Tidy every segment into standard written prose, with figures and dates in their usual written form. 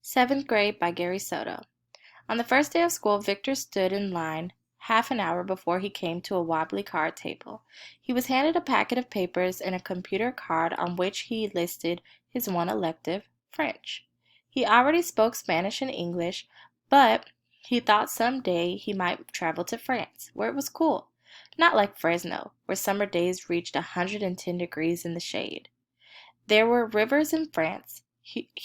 Seventh grade by Gary Soto. On the first day of school, Victor stood in line half an hour before he came to a wobbly card table. He was handed a packet of papers and a computer card on which he listed his one elective, French. He already spoke Spanish and English, but he thought someday he might travel to France, where it was cool. Not like Fresno, where summer days reached 110 degrees in the shade. There were rivers in France,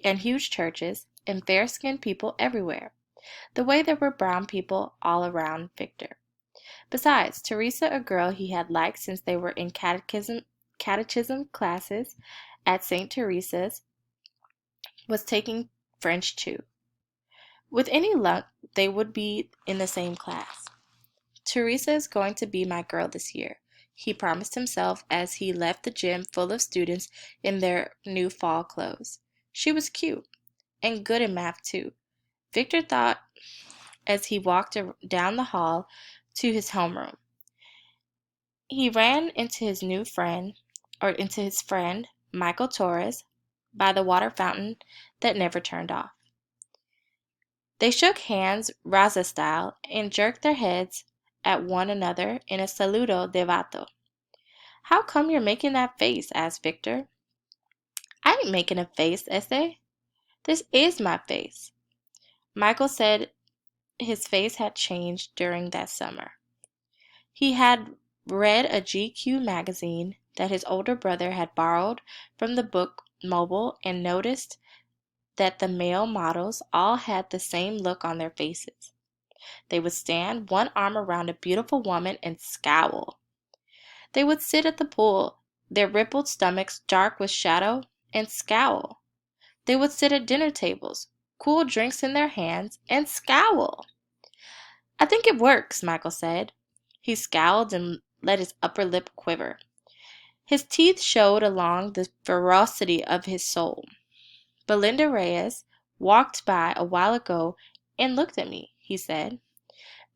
and huge churches, and fair-skinned people everywhere, the way there were brown people all around Victor. Besides, Teresa, a girl he had liked since they were in catechism classes at St. Teresa's, was taking French too. With any luck, they would be in the same class. Teresa is going to be my girl this year, he promised himself as he left the gym full of students in their new fall clothes. She was cute, and good in math too, Victor thought as he walked down the hall to his homeroom. He ran into his friend, Michael Torres, by the water fountain that never turned off. They shook hands Raza style and jerked their heads at one another in a saludo de vato. "How come you're making that face?" asked Victor. "I ain't making a face, Ese. This is my face." Michael said his face had changed during that summer. He had read a GQ magazine that his older brother had borrowed from the book Mobile and noticed that the male models all had the same look on their faces. They would stand one arm around a beautiful woman and scowl. They would sit at the pool, their rippled stomachs dark with shadow, and scowl. They would sit at dinner tables, cool drinks in their hands, and scowl. "I think it works," Michael said. He scowled and let his upper lip quiver. His teeth showed along the ferocity of his soul. "Belinda Reyes walked by a while ago and looked at me," he said.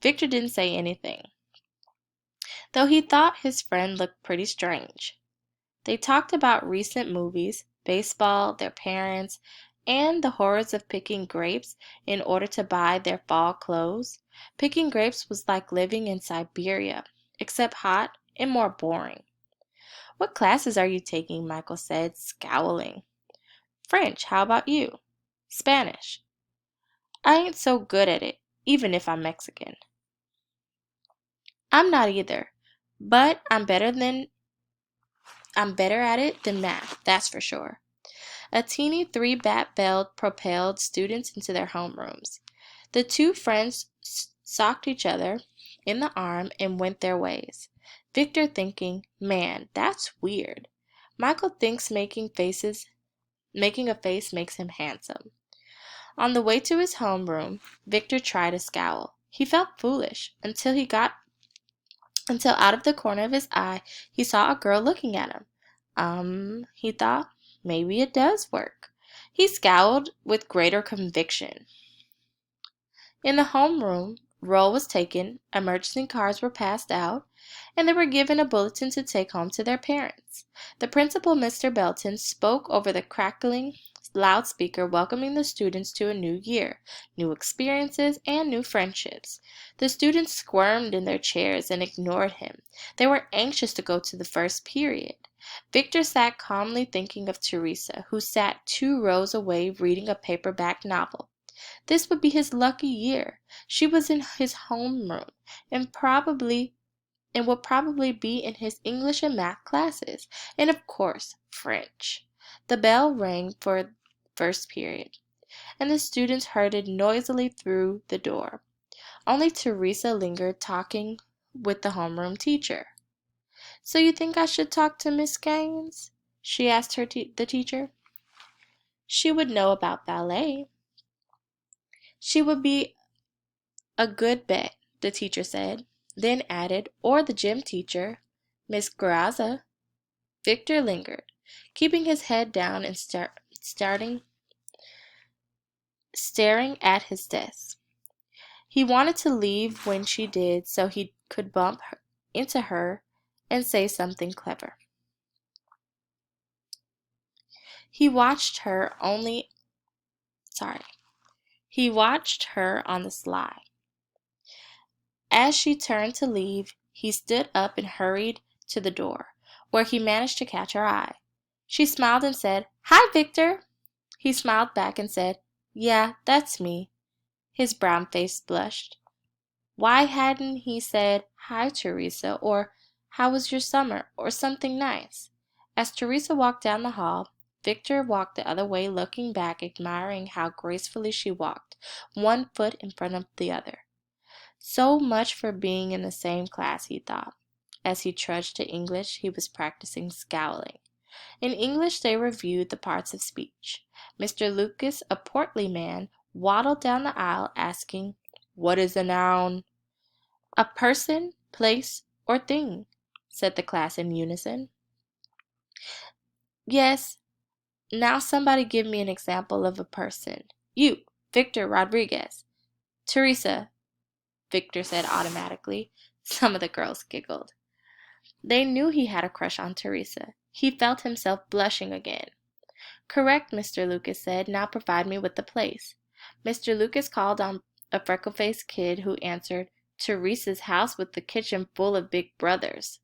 Victor didn't say anything, though he thought his friend looked pretty strange. They talked about recent movies, baseball, their parents, and the horrors of picking grapes in order to buy their fall clothes. Picking grapes was like living in Siberia, except hot and more boring. "What classes are you taking?" Michael said, scowling. "French. How about you?" "Spanish." "I ain't so good at it, even if I'm Mexican." "I'm not either, but I'm better at it than math, that's for sure." A teeny three-bat bell propelled students into their homerooms. The two friends socked each other in the arm and went their ways. Victor thinking, "Man, that's weird." Michael thinks making a face makes him handsome. On the way to his homeroom, Victor tried a scowl. He felt foolish until out of the corner of his eye he saw a girl looking at him. He thought, maybe it does work. He scowled with greater conviction. In the homeroom, roll was taken, emergency cards were passed out, and they were given a bulletin to take home to their parents. The principal, Mr. Belton, spoke over the crackling loudspeaker welcoming the students to a new year, new experiences, and new friendships. The students squirmed in their chairs and ignored him. They were anxious to go to the first period. Victor sat calmly thinking of Teresa, who sat 2 rows away reading a paperback novel. This would be his lucky year. She was in his homeroom and would probably be in his English and math classes, and of course, French. The bell rang for first period, and the students herded noisily through the door. Only Teresa lingered talking with the homeroom teacher. "So you think I should talk to Miss Gaines?" she asked the teacher. "She would know about ballet." "She would be a good bet," the teacher said, then added, "or the gym teacher, Miss Graza." Victor lingered, keeping his head down and staring at his desk. He wanted to leave when she did so he could bump into her and say something clever. He watched her He watched her on the sly. As she turned to leave, he stood up and hurried to the door, where he managed to catch her eye. She smiled and said, "Hi, Victor." He smiled back and said, "Yeah, that's me." His brown face blushed. Why hadn't he said, "Hi, Teresa," or "How was your summer," or something nice? As Teresa walked down the hall, Victor walked the other way, looking back, admiring how gracefully she walked, one foot in front of the other. So much for being in the same class, he thought. As he trudged to English, he was practicing scowling. In English, they reviewed the parts of speech. Mr. Lucas, a portly man, waddled down the aisle asking, "What is a noun?" "A person, place, or thing," said the class in unison. "Yes, now somebody give me an example of a person." "You, Victor Rodriguez." "Teresa," Victor said automatically. Some of the girls giggled. They knew he had a crush on Teresa. He felt himself blushing again. "Correct," Mr. Lucas said. "Now provide me with the place." Mr. Lucas called on a freckle-faced kid who answered, "Teresa's house with the kitchen full of big brothers."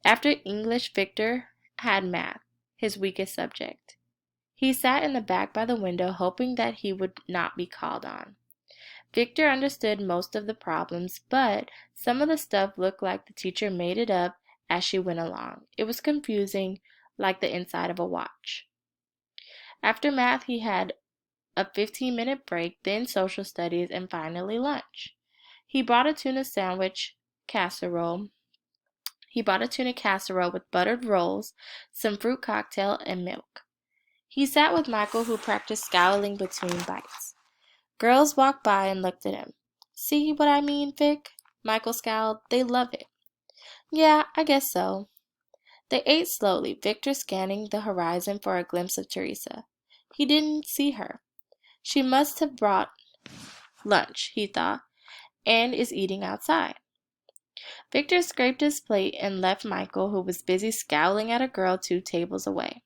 After English, Victor had math, his weakest subject. He sat in the back by the window, hoping that he would not be called on. Victor understood most of the problems, but some of the stuff looked like the teacher made it up as she went along. It was confusing, like the inside of a watch. After math, he had a 15-minute break, then social studies, and finally lunch. He brought a tuna casserole. He bought a tuna casserole with buttered rolls, some fruit cocktail, and milk. He sat with Michael, who practiced scowling between bites. Girls walked by and looked at him. "See what I mean, Vic?" Michael scowled. "They love it." "Yeah, I guess so." They ate slowly, Victor scanning the horizon for a glimpse of Teresa. He didn't see her. She must have brought lunch, he thought, and is eating outside. Victor scraped his plate and left Michael, who was busy scowling at a girl 2 tables away.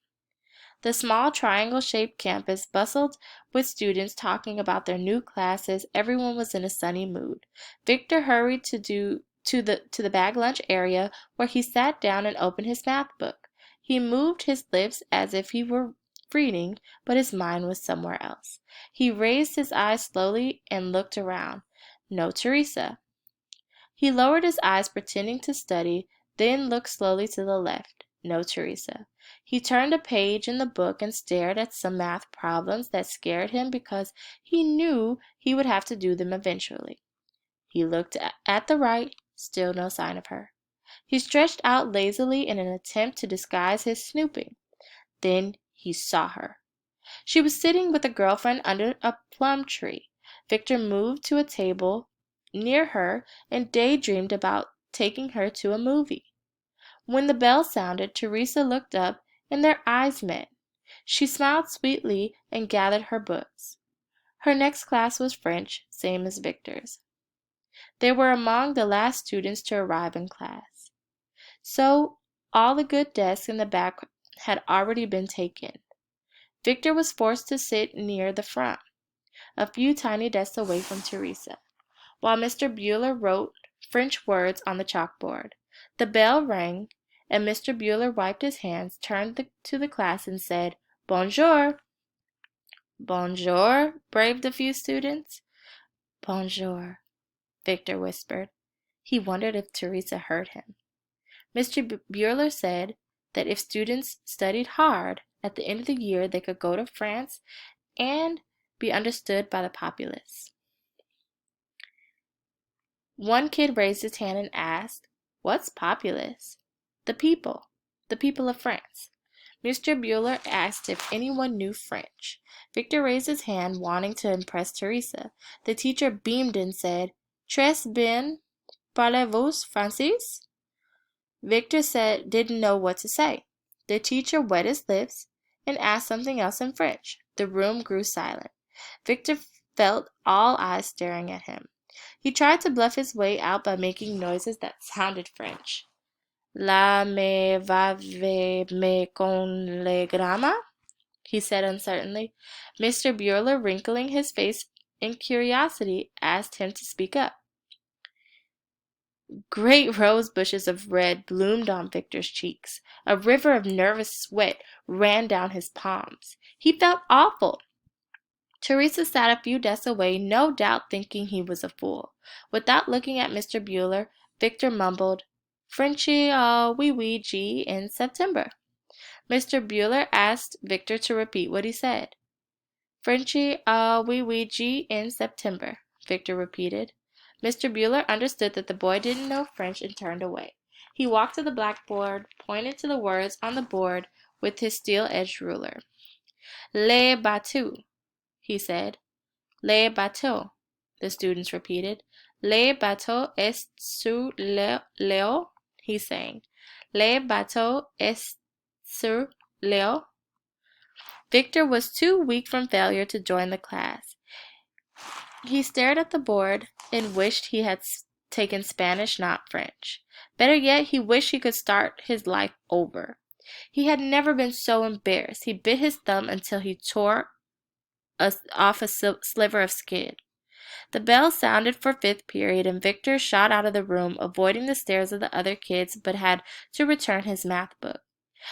The small triangle-shaped campus bustled with students talking about their new classes. Everyone was in a sunny mood. Victor hurried to the bag lunch area, where he sat down and opened his math book. He moved his lips as if he were reading, but his mind was somewhere else. He raised his eyes slowly and looked around. No Teresa. He lowered his eyes, pretending to study, then looked slowly to the left. No Teresa. He turned a page in the book and stared at some math problems that scared him because he knew he would have to do them eventually. He looked at the right, still no sign of her. He stretched out lazily in an attempt to disguise his snooping. Then he saw her. She was sitting with a girlfriend under a plum tree. Victor moved to a table near her and daydreamed about taking her to a movie. When the bell sounded, Teresa looked up and their eyes met. She smiled sweetly and gathered her books. Her next class was French, same as Victor's. They were among the last students to arrive in class. So all the good desks in the back had already been taken. Victor was forced to sit near the front, a few tiny desks away from Teresa, while Mr. Bueller wrote French words on the chalkboard. The bell rang, and Mr. Bueller wiped his hands, turned to the class, and said, "Bonjour." "Bonjour," braved a few students. "Bonjour," Victor whispered. He wondered if Teresa heard him. Mr. Bueller said that if students studied hard, at the end of the year they could go to France and be understood by the populace. One kid raised his hand and asked, "What's populace?" The people of France. Mr. Bueller asked if anyone knew French. Victor raised his hand, wanting to impress Teresa. The teacher beamed and said, "Très bien, parlez-vous français?" Victor didn't know what to say. The teacher wet his lips and asked something else in French. The room grew silent. Victor felt all eyes staring at him. He tried to bluff his way out by making noises that sounded French. "La me va me con le grama?" he said uncertainly. Mr. Bueller, wrinkling his face and curiosity asked him to speak up. Great rose bushes of red bloomed on Victor's cheeks. A river of nervous sweat ran down his palms. He felt awful. Teresa sat a few desks away, no doubt thinking he was a fool. Without looking at Mr. Bueller, Victor mumbled, "Frenchy, wee wee G in September." Mr. Bueller asked Victor to repeat what he said. "Frenchy, wee wee G in September," Victor repeated. Mr. Bueller understood that the boy didn't know French and turned away. He walked to the blackboard, pointed to the words on the board with his steel-edged ruler. "Le bateau," he said. "Le bateau," the students repeated. "Le bateau est sur l'eau," he sang. "Le bateau est sur l'eau." Victor was too weak from failure to join the class. He stared at the board and wished he had taken Spanish, not French. Better yet, he wished he could start his life over. He had never been so embarrassed. He bit his thumb until he tore off a sliver of skin. The bell sounded for fifth period, and Victor shot out of the room, avoiding the stares of the other kids, but had to return his math book.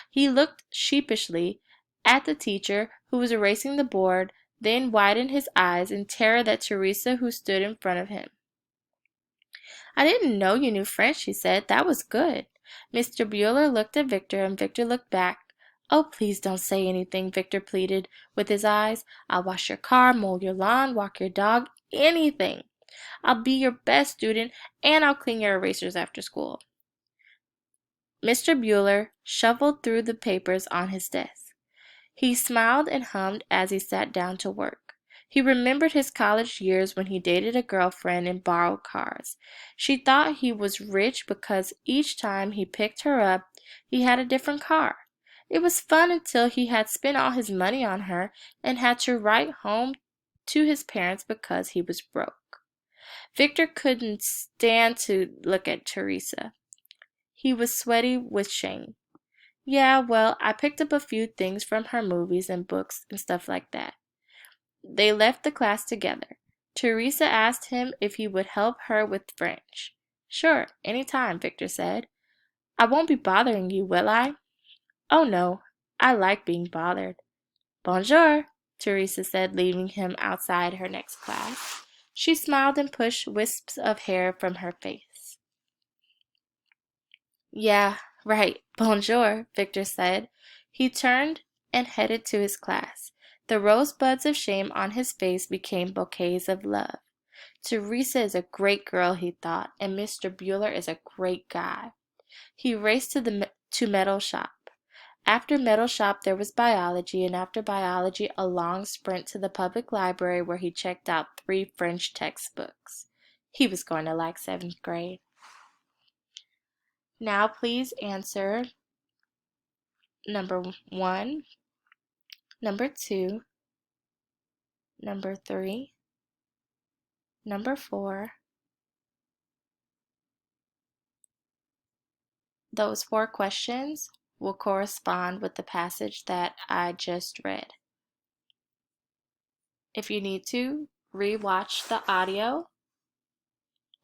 He looked sheepishly at the teacher, who was erasing the board, then widened his eyes in terror at Teresa, who stood in front of him. "I didn't know you knew French," she said. "That was good." Mr. Bueller looked at Victor, and Victor looked back. "Oh, please don't say anything," Victor pleaded with his eyes. "I'll wash your car, mow your lawn, walk your dog, anything. I'll be your best student, and I'll clean your erasers after school." Mr. Bueller shuffled through the papers on his desk. He smiled and hummed as he sat down to work. He remembered his college years when he dated a girlfriend and borrowed cars. She thought he was rich because each time he picked her up, he had a different car. It was fun until he had spent all his money on her and had to write home to his parents because he was broke. Victor couldn't stand to look at Teresa. He was sweaty with shame. "Yeah, well, I picked up a few things from her movies and books and stuff like that." They left the class together. Teresa asked him if he would help her with French. "Sure, any time," Victor said. "I won't be bothering you, will I?" "Oh, no. I like being bothered." "Bonjour," Teresa said, leaving him outside her next class. She smiled and pushed wisps of hair from her face. "Yeah, right. Bonjour," Victor said. He turned and headed to his class. The rosebuds of shame on his face became bouquets of love. Teresa is a great girl, he thought, and Mr. Bueller is a great guy. He raced to metal shop. After metal shop there was biology, and after biology a long sprint to the public library where he checked out 3 French textbooks. He was going to like 7th grade. Now please answer number 1, number 2, number 3, number 4. Those 4 questions will correspond with the passage that I just read. If you need to, rewatch the audio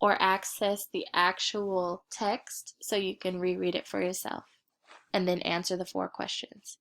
or access the actual text so you can reread it for yourself and then answer the 4 questions.